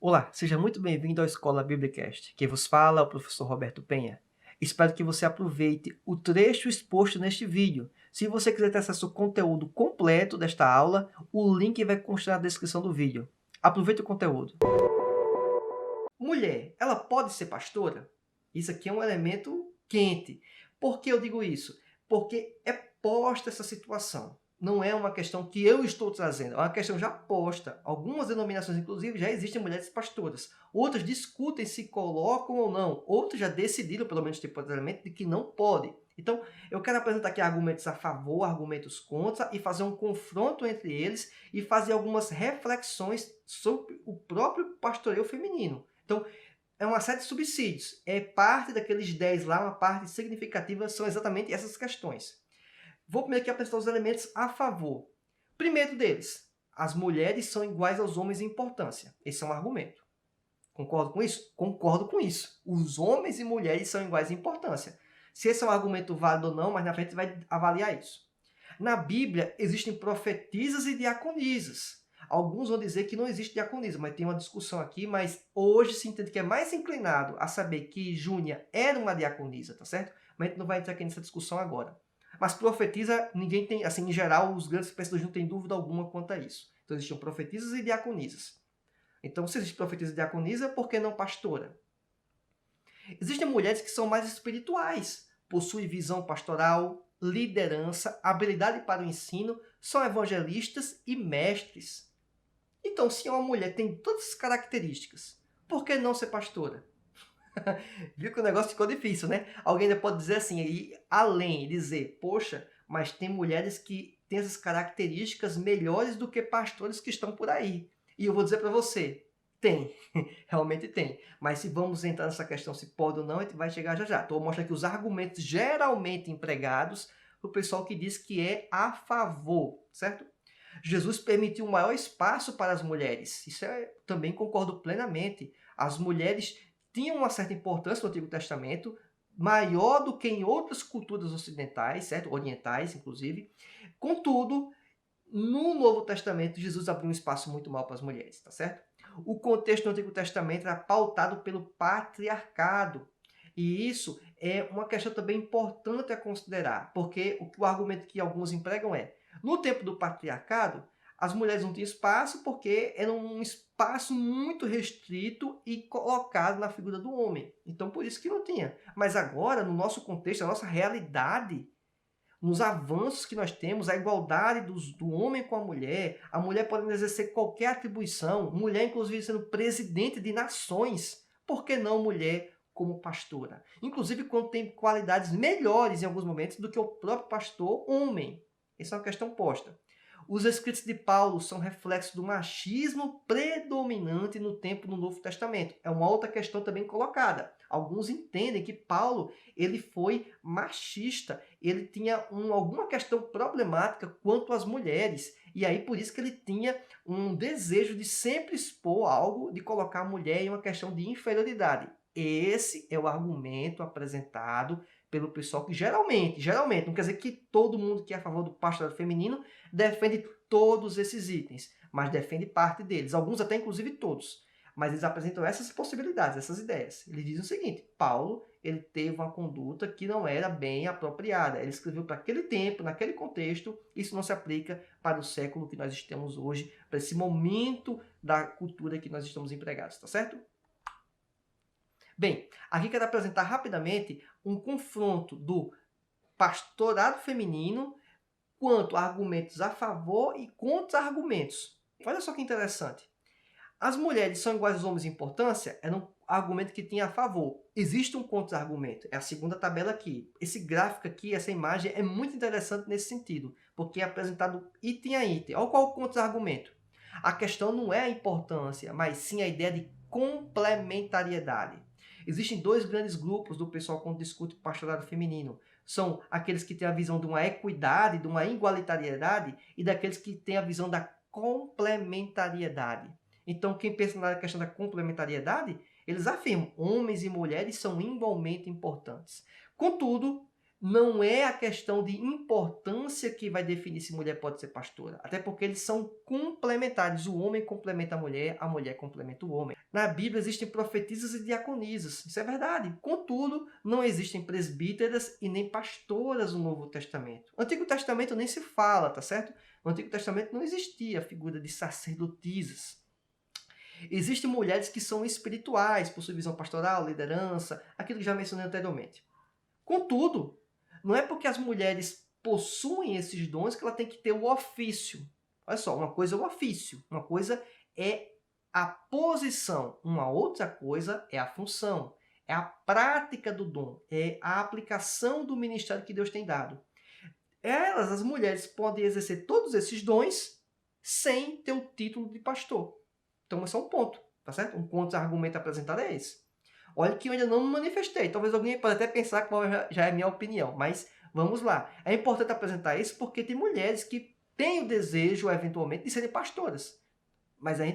Olá, seja muito bem-vindo à Escola Biblicast. Quem vos fala é o professor Roberto Penha. Espero que você aproveite o trecho exposto neste vídeo. Se você quiser ter acesso ao conteúdo completo desta aula, o link vai constar na descrição do vídeo. Aproveite o conteúdo. Mulher, ela pode ser pastora? Isso aqui é um elemento quente. Por que eu digo isso? Porque é posta essa situação. Não é uma questão que eu estou trazendo, é uma questão já posta. Algumas denominações, inclusive, já existem mulheres pastoras. Outras discutem se colocam ou não. Outras já decidiram, pelo menos temporariamente, de que não pode. Então, eu quero apresentar aqui argumentos a favor, argumentos contra e fazer um confronto entre eles e fazer algumas reflexões sobre o próprio pastoreio feminino. Então, é uma série de subsídios. É parte daqueles 10 lá, uma parte significativa são exatamente essas questões. Vou primeiro aqui apresentar os elementos a favor. Primeiro deles, as mulheres são iguais aos homens em importância. Esse é um argumento. Concordo com isso? Concordo com isso. Os homens e mulheres são iguais em importância. Se esse é um argumento válido ou não, mas na frente vai avaliar isso. Na Bíblia, existem profetisas e diaconisas. Alguns vão dizer que não existe diaconisa, mas tem uma discussão aqui, mas hoje se entende que é mais inclinado a saber que Júnia era uma diaconisa, tá certo? Mas a gente não vai entrar aqui nessa discussão agora. Mas profetisa, ninguém tem, assim, em geral, os grandes pensadores não têm dúvida alguma quanto a isso. Então existiam profetisas e diaconisas. Então, se existe profetisa e diaconisa, por que não pastora? Existem mulheres que são mais espirituais, possuem visão pastoral, liderança, habilidade para o ensino, são evangelistas e mestres. Então, se uma mulher tem todas essas características, por que não ser pastora? Viu que o negócio ficou difícil, né? Alguém ainda pode dizer assim, e além, dizer, poxa, mas tem mulheres que têm essas características melhores do que pastores que estão por aí. E eu vou dizer para você, tem, realmente tem. Mas se vamos entrar nessa questão se pode ou não, a gente vai chegar já já. Então, eu vou mostrar aqui os argumentos geralmente empregados para o pessoal que diz que é a favor, certo? Jesus permitiu um maior espaço para as mulheres. Isso também concordo plenamente. As mulheres tinham uma certa importância no Antigo Testamento, maior do que em outras culturas ocidentais, certo? Orientais, inclusive. Contudo, no Novo Testamento, Jesus abriu um espaço muito maior para as mulheres, tá certo? O contexto do Antigo Testamento era pautado pelo patriarcado. E isso é uma questão também importante a considerar, porque o argumento que alguns empregam é, no tempo do patriarcado, as mulheres não tinham espaço porque era um espaço muito restrito e colocado na figura do homem. Então, por isso que não tinha. Mas agora, no nosso contexto, a nossa realidade, nos avanços que nós temos, a igualdade do homem com a mulher podendo exercer qualquer atribuição, mulher inclusive sendo presidente de nações, por que não mulher como pastora? Inclusive quando tem qualidades melhores em alguns momentos do que o próprio pastor homem. Essa é uma questão posta. Os escritos de Paulo são reflexo do machismo predominante no tempo do Novo Testamento. É uma outra questão também colocada. Alguns entendem que Paulo ele foi machista, ele tinha alguma questão problemática quanto às mulheres, e aí por isso que ele tinha um desejo de sempre expor algo, de colocar a mulher em uma questão de inferioridade. Esse é o argumento apresentado pelo pessoal que geralmente, não quer dizer que todo mundo que é a favor do pastorado feminino defende todos esses itens, mas defende parte deles, alguns até inclusive todos. Mas eles apresentam essas possibilidades, essas ideias. Eles dizem o seguinte, Paulo ele teve uma conduta que não era bem apropriada. Ele escreveu para aquele tempo, naquele contexto, isso não se aplica para o século que nós estamos hoje, para esse momento da cultura que nós estamos empregados, tá certo? Bem, aqui quero apresentar rapidamente um confronto do pastorado feminino quanto a argumentos a favor e contra-argumentos. Olha só que interessante. As mulheres são iguais aos homens em importância? Era um argumento que tinha a favor. Existe um contra-argumento. É a segunda tabela aqui. Esse gráfico aqui, essa imagem, é muito interessante nesse sentido, porque é apresentado item a item. Olha qual é o contra-argumento. A questão não é a importância, mas sim a ideia de complementariedade. Existem dois grandes grupos do pessoal quando discute pastorado feminino. São aqueles que têm a visão de uma equidade, de uma igualitariedade, e daqueles que têm a visão da complementariedade. Então, quem pensa na questão da complementariedade, eles afirmam homens e mulheres são igualmente importantes. Contudo, não é a questão de importância que vai definir se mulher pode ser pastora. Até porque eles são complementares. O homem complementa a mulher complementa o homem. Na Bíblia existem profetisas e diaconisas. Isso é verdade. Contudo, não existem presbíteras e nem pastoras no Novo Testamento. No Antigo Testamento nem se fala, tá certo? No Antigo Testamento não existia a figura de sacerdotisas. Existem mulheres que são espirituais, possuem visão pastoral, liderança, aquilo que já mencionei anteriormente. Contudo, não é porque as mulheres possuem esses dons que ela tem que ter o ofício. Olha só, uma coisa é o ofício, uma coisa é a posição, uma outra coisa é a função, é a prática do dom, é a aplicação do ministério que Deus tem dado. Elas, as mulheres, podem exercer todos esses dons sem ter o título de pastor. Então, esse é um ponto, tá certo? Um contra-argumento apresentado é esse. Olha que eu ainda não me manifestei. Talvez alguém pode até pensar que já é minha opinião, mas vamos lá. É importante apresentar isso porque tem mulheres que têm o desejo, eventualmente, de serem pastoras. Mas é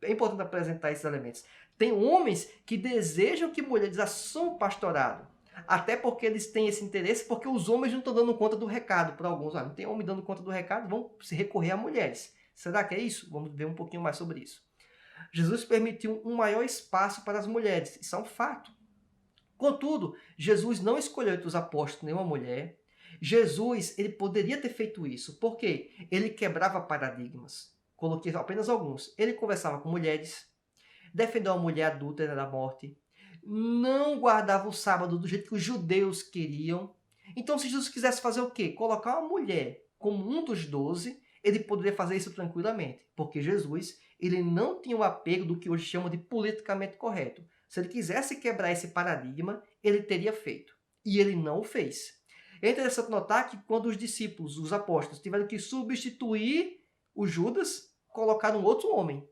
importante apresentar esses elementos. Tem homens que desejam que mulheres assumam pastorado. Até porque eles têm esse interesse, porque os homens não estão dando conta do recado para alguns. Não tem homem dando conta do recado, vão se recorrer a mulheres. Será que é isso? Vamos ver um pouquinho mais sobre isso. Jesus permitiu um maior espaço para as mulheres. Isso é um fato. Contudo, Jesus não escolheu entre os apóstolos nenhuma mulher. Jesus, ele poderia ter feito isso. Por quê? Ele quebrava paradigmas. Coloquei apenas alguns. Ele conversava com mulheres, defendeu a mulher adúltera da morte, não guardava o sábado do jeito que os judeus queriam. Então, se Jesus quisesse fazer o quê? Colocar uma mulher como um dos 12, ele poderia fazer isso tranquilamente. Porque Jesus, ele não tinha o apego do que hoje chamam de politicamente correto. Se ele quisesse quebrar esse paradigma, ele teria feito. E ele não o fez. É interessante notar que quando os discípulos, os apóstolos, tiveram que substituir o Judas, colocaram outro homem,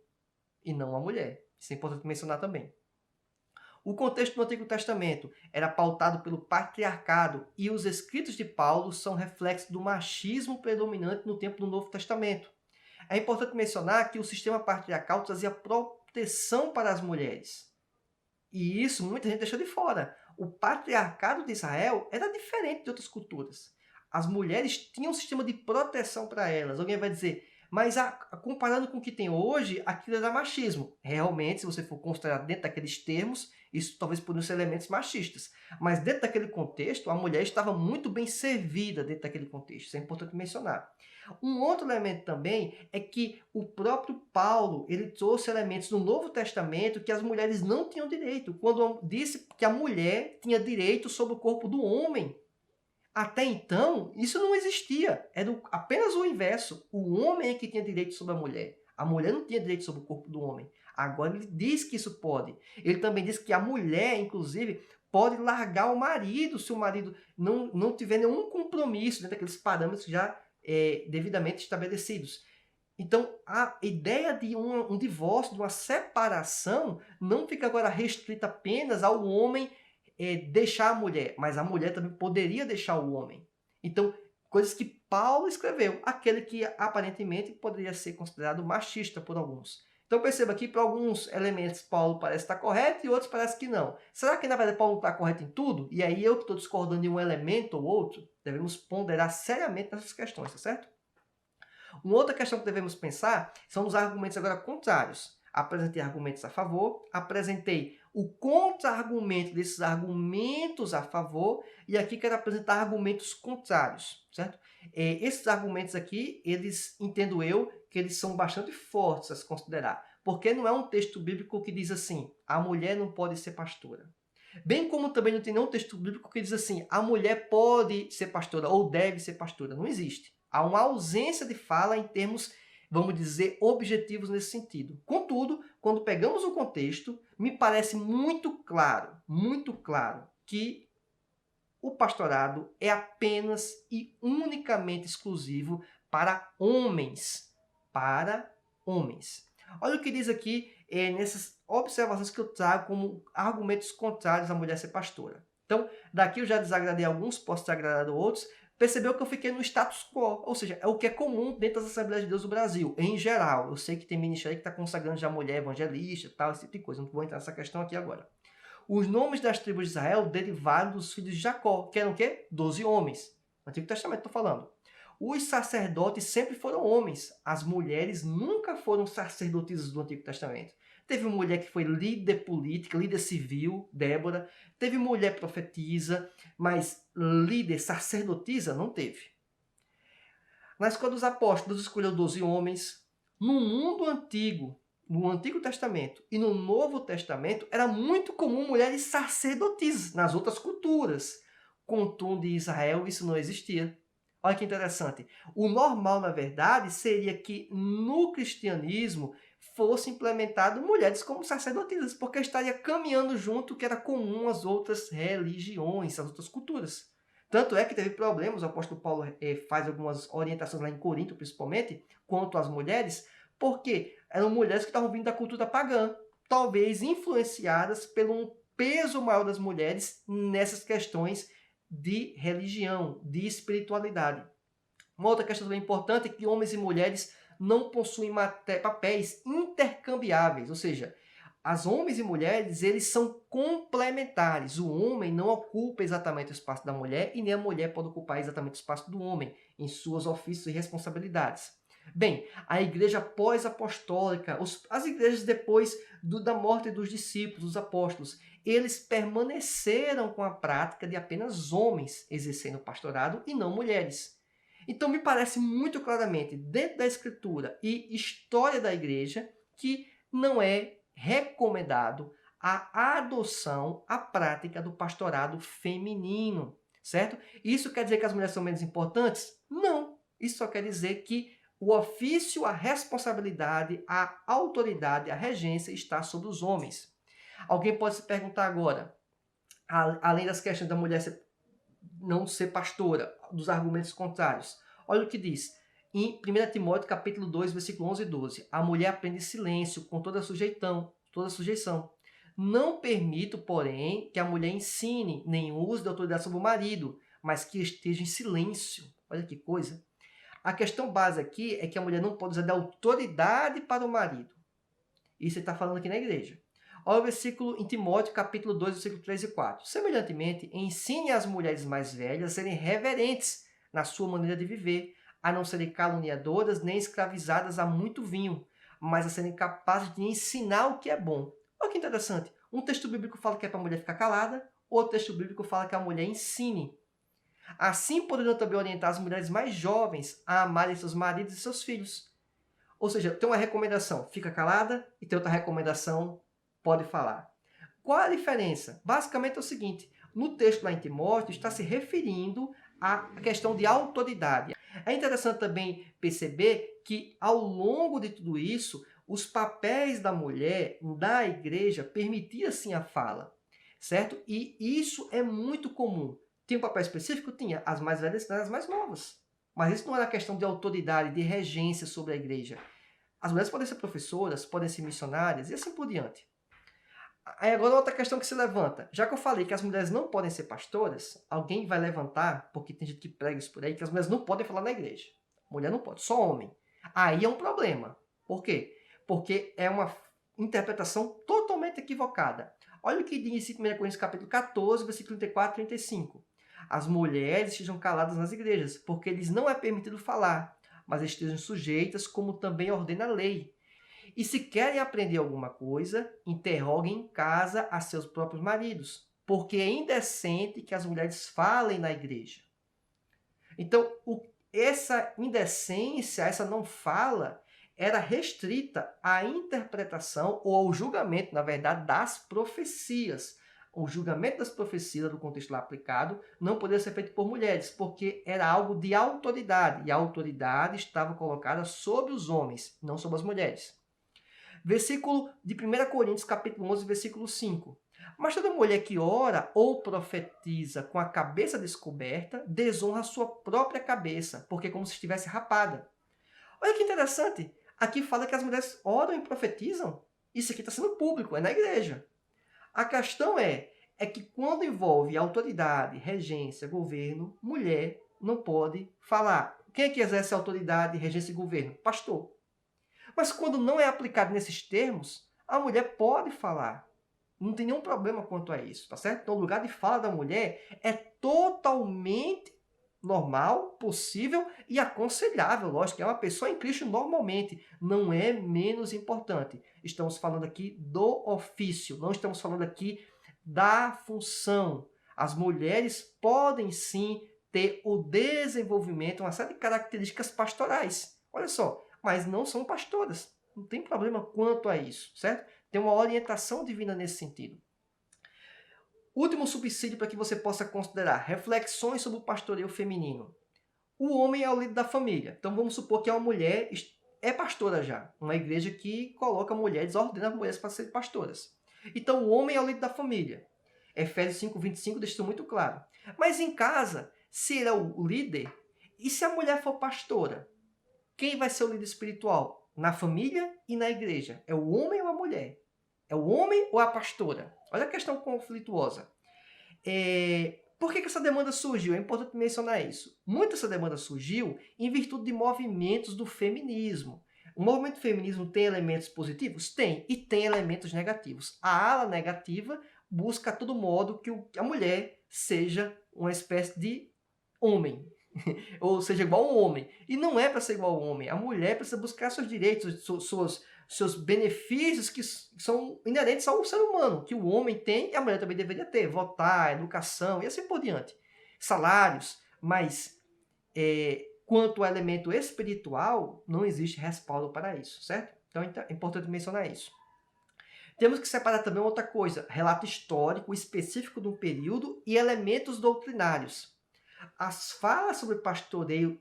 e não a mulher. Isso é importante mencionar também. O contexto do Antigo Testamento era pautado pelo patriarcado e os escritos de Paulo são reflexo do machismo predominante no tempo do Novo Testamento. É importante mencionar que o sistema patriarcal trazia proteção para as mulheres. E isso muita gente deixa de fora. O patriarcado de Israel era diferente de outras culturas. As mulheres tinham um sistema de proteção para elas. Alguém vai dizer, mas comparando com o que tem hoje, aquilo era machismo. Realmente, se você for considerar dentro daqueles termos, isso talvez poderiam ser elementos machistas. Mas dentro daquele contexto, a mulher estava muito bem servida dentro daquele contexto. Isso é importante mencionar. Um outro elemento também é que o próprio Paulo ele trouxe elementos no Novo Testamento que as mulheres não tinham direito. Quando disse que a mulher tinha direito sobre o corpo do homem. Até então, isso não existia. Era apenas o inverso. O homem é que tinha direito sobre a mulher. A mulher não tinha direito sobre o corpo do homem. Agora ele diz que isso pode. Ele também diz que a mulher, inclusive, pode largar o marido se o marido não tiver nenhum compromisso dentro daqueles parâmetros já devidamente estabelecidos. Então, a ideia de um divórcio, de uma separação, não fica agora restrita apenas ao homem deixar a mulher, mas a mulher também poderia deixar o homem. Então, coisas que Paulo escreveu, aquele que aparentemente poderia ser considerado machista por alguns. Então perceba que para alguns elementos Paulo parece estar correto e outros parece que não. Será que na verdade Paulo está correto em tudo? E aí eu que estou discordando de um elemento ou outro? Devemos ponderar seriamente nessas questões, tá certo? Uma outra questão que devemos pensar são os argumentos agora contrários. Apresentei argumentos a favor, apresentei o contra-argumento desses argumentos a favor e aqui quero apresentar argumentos contrários, certo? Esses argumentos aqui, eles, entendo eu, que eles são bastante fortes a se considerar, porque não é um texto bíblico que diz assim, a mulher não pode ser pastora. Bem como também não tem nenhum texto bíblico que diz assim, a mulher pode ser pastora ou deve ser pastora. Não existe. Há uma ausência de fala em termos, vamos dizer, objetivos nesse sentido. Contudo, quando pegamos o contexto, me parece muito claro que o pastorado é apenas e unicamente exclusivo para homens. Para homens. Olha o que diz aqui nessas observações que eu trago como argumentos contrários à mulher ser pastora. Então, daqui eu já desagradei alguns, posso ter agradado outros. Percebeu que eu fiquei no status quo, ou seja, é o que é comum dentro das Assembleias de Deus do Brasil, em geral. Eu sei que tem ministério que está consagrando já mulher evangelista, tal, esse tipo de coisa. Não vou entrar nessa questão aqui agora. Os nomes das tribos de Israel derivaram dos filhos de Jacó, que eram o quê? 12 homens. Antigo Testamento, estou falando. Os sacerdotes sempre foram homens. As mulheres nunca foram sacerdotisas do Antigo Testamento. Teve mulher que foi líder política, líder civil, Débora. Teve mulher profetisa, mas líder sacerdotisa não teve. Na escola dos apóstolos escolheu 12 homens. No mundo antigo, no Antigo Testamento e no Novo Testamento, era muito comum mulheres sacerdotisas nas outras culturas. Contudo, em Israel isso não existia. Olha que interessante. O normal, na verdade, seria que no cristianismo fosse implementado mulheres como sacerdotisas, porque estaria caminhando junto o que era comum às outras religiões, às outras culturas. Tanto é que teve problemas, o apóstolo Paulo faz algumas orientações lá em Corinto, principalmente, quanto às mulheres, porque eram mulheres que estavam vindo da cultura pagã, talvez influenciadas pelo peso maior das mulheres nessas questões de religião, de espiritualidade. Uma outra questão também importante é que homens e mulheres não possuem papéis intercambiáveis, ou seja, as homens e mulheres eles são complementares. O homem não ocupa exatamente o espaço da mulher e nem a mulher pode ocupar exatamente o espaço do homem em suas ofícios e responsabilidades. Bem, a igreja pós-apostólica, as igrejas depois da morte dos discípulos, dos apóstolos, eles permaneceram com a prática de apenas homens exercendo o pastorado e não mulheres. Então me parece muito claramente, dentro da Escritura e história da igreja, que não é recomendado a adoção, a prática do pastorado feminino, certo? Isso quer dizer que as mulheres são menos importantes? Não. Isso só quer dizer que o ofício, a responsabilidade, a autoridade, a regência está sobre os homens. Alguém pode se perguntar agora, além das questões da mulher não ser pastora, dos argumentos contrários. Olha o que diz. Em 1 Timóteo capítulo 2, versículo 11 e 12. A mulher aprende silêncio com toda sujeição. Não permito, porém, que a mulher ensine, nem use de autoridade sobre o marido, mas que esteja em silêncio. Olha que coisa. A questão base aqui é que a mulher não pode usar de autoridade para o marido. Isso ele está falando aqui na igreja. Olha o versículo em Timóteo, capítulo 2, versículo 3 e 4. Semelhantemente, ensine as mulheres mais velhas a serem reverentes na sua maneira de viver, a não serem caluniadoras nem escravizadas a muito vinho, mas a serem capazes de ensinar o que é bom. Olha que interessante. Um texto bíblico fala que é para a mulher ficar calada, outro texto bíblico fala que a mulher ensine. Assim poderiam também orientar as mulheres mais jovens a amarem seus maridos e seus filhos. Ou seja, tem uma recomendação, fica calada, e tem outra recomendação, pode falar. Qual a diferença? Basicamente é o seguinte, no texto lá em Timóteo está se referindo à questão de autoridade. É interessante também perceber que ao longo de tudo isso, os papéis da mulher na igreja permitiam sim a fala, certo? E isso é muito comum. Tinha um papel específico? Tinha. As mais velhas e as mais novas. Mas isso não era questão de autoridade, de regência sobre a igreja. As mulheres podem ser professoras, podem ser missionárias e assim por diante. Aí agora outra questão que se levanta. Já que eu falei que as mulheres não podem ser pastoras, alguém vai levantar, porque tem gente que prega isso por aí, que as mulheres não podem falar na igreja. Mulher não pode, só homem. Aí é um problema. Por quê? Porque é uma interpretação totalmente equivocada. Olha o que diz em 1 Coríntios capítulo 14, versículo 34 e 35. As mulheres estejam caladas nas igrejas, porque lhes não é permitido falar, mas estejam sujeitas, como também ordena a lei. E se querem aprender alguma coisa, interroguem em casa a seus próprios maridos, porque é indecente que as mulheres falem na igreja. Então, essa indecência, essa não fala, era restrita à interpretação ou ao julgamento, na verdade, das profecias. O julgamento das profecias, do contexto lá aplicado, não poderia ser feito por mulheres, porque era algo de autoridade, e a autoridade estava colocada sobre os homens, não sobre as mulheres. Versículo de 1 Coríntios, capítulo 11, versículo 5. Mas toda mulher que ora ou profetiza com a cabeça descoberta, desonra a sua própria cabeça, porque é como se estivesse rapada. Olha que interessante. Aqui fala que as mulheres oram e profetizam. Isso aqui está sendo público, é na igreja. A questão é que quando envolve autoridade, regência, governo, mulher não pode falar. Quem é que exerce autoridade, regência e governo? Pastor. Mas quando não é aplicado nesses termos, a mulher pode falar. Não tem nenhum problema quanto a isso, tá certo? Então, o lugar de fala da mulher é totalmente normal, possível e aconselhável. Lógico que é uma pessoa em Cristo normalmente, não é menos importante. Estamos falando aqui do ofício, não estamos falando aqui da função. As mulheres podem sim ter o desenvolvimento, uma série de características pastorais. Olha só, mas não são pastoras. Não tem problema quanto a isso, certo? Tem uma orientação divina nesse sentido. Último subsídio para que você possa considerar: reflexões sobre o pastoreio feminino. O homem é o líder da família. Então vamos supor que uma mulher é pastora já. Uma igreja que coloca mulheres, ordena mulheres para serem pastoras. Então o homem é o líder da família. Efésios 5:25 deixa isso muito claro. Mas em casa, se ele é o líder, e se a mulher for pastora? Quem vai ser o líder espiritual? Na família e na igreja. É o homem ou a mulher? É o homem ou a pastora? Olha a questão conflituosa. Por que essa demanda surgiu? É importante mencionar isso. Muito essa demanda surgiu em virtude de movimentos do feminismo. O movimento feminismo tem elementos positivos? Tem. E tem elementos negativos. A ala negativa busca a todo modo que a mulher seja uma espécie de homem. Ou seja, igual a um homem. E não é para ser igual ao homem. A mulher precisa buscar seus direitos, seus benefícios que são inerentes ao ser humano, que o homem tem e a mulher também deveria ter. Votar, educação e assim por diante. Salários. Mas, quanto ao elemento espiritual, não existe respaldo para isso, certo? Então é importante mencionar isso. Temos que separar também outra coisa: relato histórico específico de um período e elementos doutrinários. As falas sobre pastoreio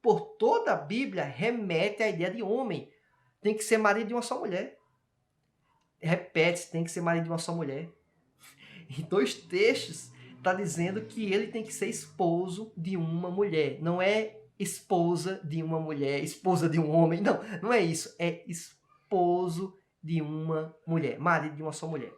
por toda a Bíblia remetem à ideia de homem. Tem que ser marido de uma só mulher. Repete-se, tem que ser marido de uma só mulher. Em 2 textos está dizendo que ele tem que ser esposo de uma mulher. Não é esposa de uma mulher, esposa de um homem. Não, não é isso. É esposo de uma mulher, marido de uma só mulher.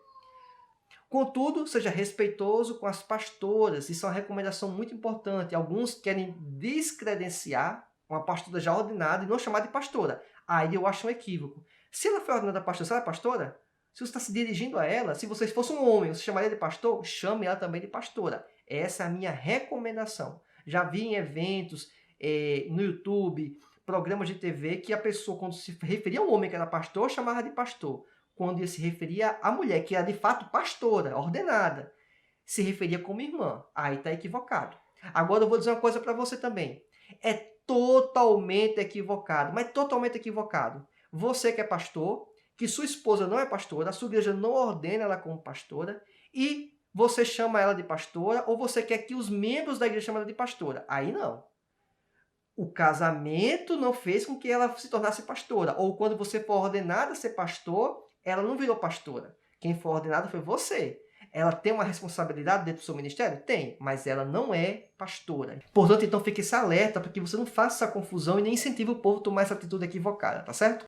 Contudo, seja respeitoso com as pastoras. Isso é uma recomendação muito importante. Alguns querem descredenciar uma pastora já ordenada e não chamar de pastora. Aí eu acho um equívoco. Se ela foi ordenada pastora, se ela é pastora, se você está se dirigindo a ela, se você fosse um homem, você chamaria de pastor, chame ela também de pastora. Essa é a minha recomendação. Já vi em eventos, no YouTube, programas de TV, que a pessoa, quando se referia a um homem que era pastor, chamava de pastor. Quando ele se referia à mulher, que era de fato pastora, ordenada, se referia como irmã. Aí está equivocado. Agora eu vou dizer uma coisa para você também. É totalmente equivocado, mas totalmente equivocado. Você que é pastor, que sua esposa não é pastora, a sua igreja não ordena ela como pastora, e você chama ela de pastora, ou você quer que os membros da igreja chamem ela de pastora. Aí não. O casamento não fez com que ela se tornasse pastora. Ou quando você for ordenada a ser pastor, ela não virou pastora. Quem foi ordenado foi você. Ela tem uma responsabilidade dentro do seu ministério? Tem, mas ela não é pastora. Portanto, então fique esse alerta para que você não faça essa confusão e nem incentive o povo a tomar essa atitude equivocada, tá certo?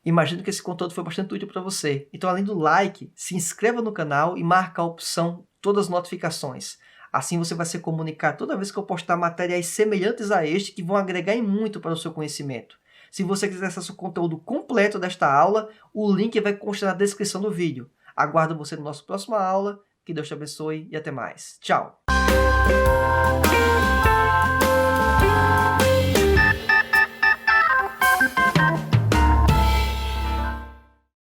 Imagino que esse conteúdo foi bastante útil para você. Então, além do like, se inscreva no canal e marque a opção todas as notificações. Assim você vai ser comunicado toda vez que eu postar materiais semelhantes a este que vão agregar em muito para o seu conhecimento. Se você quiser acesso ao conteúdo completo desta aula, o link vai constar na descrição do vídeo. Aguardo você na nossa próxima aula. Que Deus te abençoe e até mais. Tchau!